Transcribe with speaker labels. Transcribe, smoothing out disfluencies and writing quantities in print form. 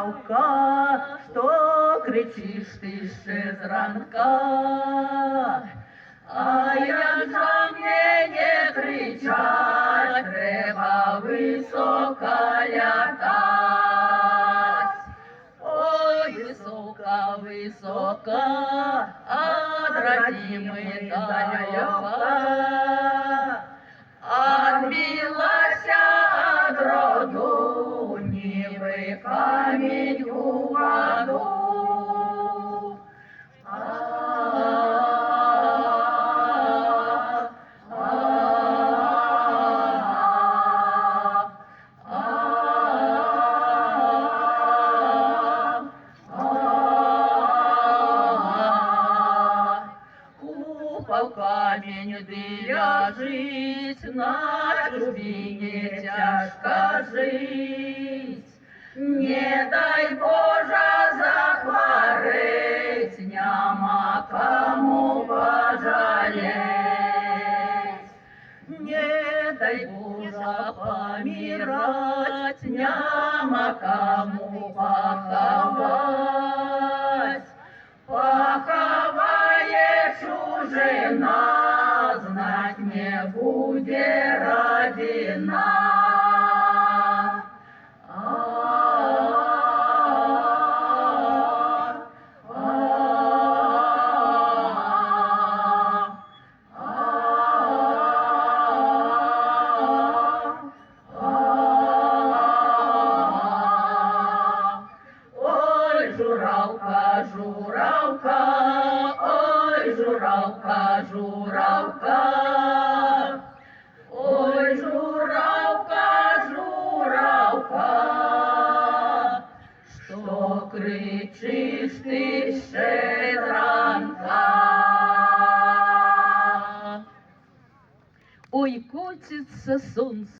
Speaker 1: журавка, що кричиш ти ще зранка. А як же мне не кричать, треба високо лятать. Ой, високо, високо, отразимый далека. Отбилася от роду, ніби камінь у воду. Упав камінь, де ляжить, на чужбині тяжко жить. Не дай Боже захвореть, нема кому пожалеть. Не дай Боже помирать, нема кому поховать. Поховает чужина, знать не будет родина. Ой, журавка, журавка, ой, журавка, журавка. Ой, журавка, журавка, що кричиш ти ще зранка.
Speaker 2: Ой, котится солнце.